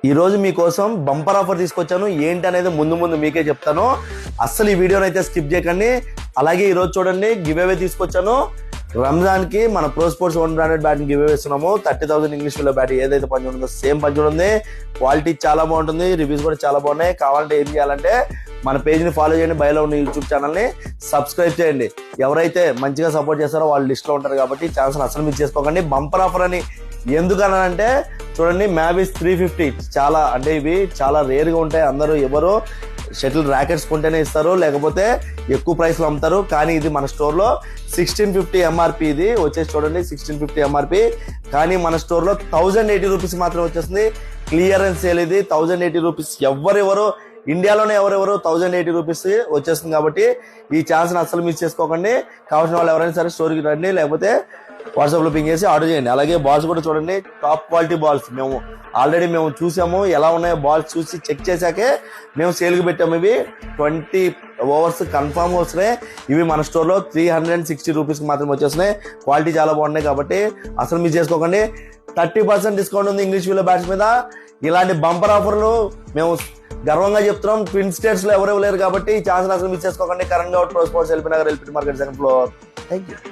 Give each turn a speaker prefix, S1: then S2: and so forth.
S1: ఈ రోజు మీకోసం బంపర్ ఆఫర్ తీసుకొచ్చాను. ఏంటి అనేది ముందు మీకే చెప్తాను. అస్సలు ఈ వీడియోని అయితే స్కిప్ చేయకండి. అలాగే ఈ రోజు చూడండి గివ్ అవే తీసుకొచ్చాను. రంజాన్ కి మన pro sports 1 branded bat give away ఇస్తున్నాము. 30,000 ఇంగ్లీష్ విలో బ్యాట్ ఏదైతే పంచి ఉంటుందో సేమ్ పంచి ఉంది. క్వాలిటీ చాలా బాగుంటుంది, రివ్యూస్ కూడా చాలా బాగున్నాయి. కావాలంటే ఏం చేయాలంటే మన పేజ్ ని ఫాలో చేయండి, బయలో ఉన్న యూట్యూబ్ ఛానల్ ని సబ్స్క్రైబ్ చేయండి. ఎవరైతే మంచిగా సపోర్ట్ చేస్తారో వాళ్ళు లిస్ట్ లో ఉంటారు కాబట్టి ఛాన్స్ అసలు మిస్ చేసుకోకండి. బంపర్ ఆఫర్ అని ఎందుకనంటే చూడండి, మ్యావిస్ 350 చాలా అంటే ఇవి చాలా రేర్ గా ఉంటాయి. అందరూ ఎవరు షటిల్ ర్యాకెట్స్ కొంటేనే ఇస్తారు, లేకపోతే ఎక్కువ ప్రైస్ లో అమ్ముతారు. కానీ ఇది మన స్టోర్ లో 1650 ఎంఆర్పి. ఇది వచ్చేసి చూడండి 1650 ఎంఆర్పి. కానీ మన స్టోర్ లో 1080 రూపీస్ మాత్రం వచ్చేస్తుంది. క్లియరెన్స్ సేల్ ఇది. 1080 రూపీస్ ఎవరెవరు ఇండియాలోనే ఎవరెవరు 1080 రూపీస్ వచ్చేస్తుంది. కాబట్టి ఈ ఛాన్స్ అసలు మిస్ చేసుకోకండి. కావాల్సిన వాళ్ళు ఎవరైనా సరే స్టోర్కి రండి, లేకపోతే వాట్సాప్ లో పింగ్ చేసి ఆర్డర్ చేయండి. అలాగే బాల్స్ కూడా చూడండి, టాప్ క్వాలిటీ బాల్స్. మేము ఆల్రెడీ చూసాము ఎలా ఉన్నాయో. బాల్స్ చూసి చెక్ చేశాకే మేము సేల్కి పెట్టాము. ఇవి 20 ఓవర్స్ కన్ఫామ్ వస్తున్నాయి. ఇవి మన స్టోర్ లో 360 రూపీస్ మాత్రం వచ్చేస్తున్నాయి. క్వాలిటీ చాలా బాగున్నాయి కాబట్టి అసలు మిస్ చేసుకోకండి. 30% డిస్కౌంట్ ఉంది ఇంగ్లీష్ విలో బ్యాట్స్ మీద. ఇలాంటి బంపర్ ఆఫర్లు మేము గర్వంగా చెప్తున్నాం. ట్విన్ స్టేట్స్ లో ఎవరు లేరు కాబట్టి ఈ ఛాన్స్ అసలు మిస్ చేసుకోకండి. Karan Goud pro sports, LB Nagar, LP market, second floor. Thank you.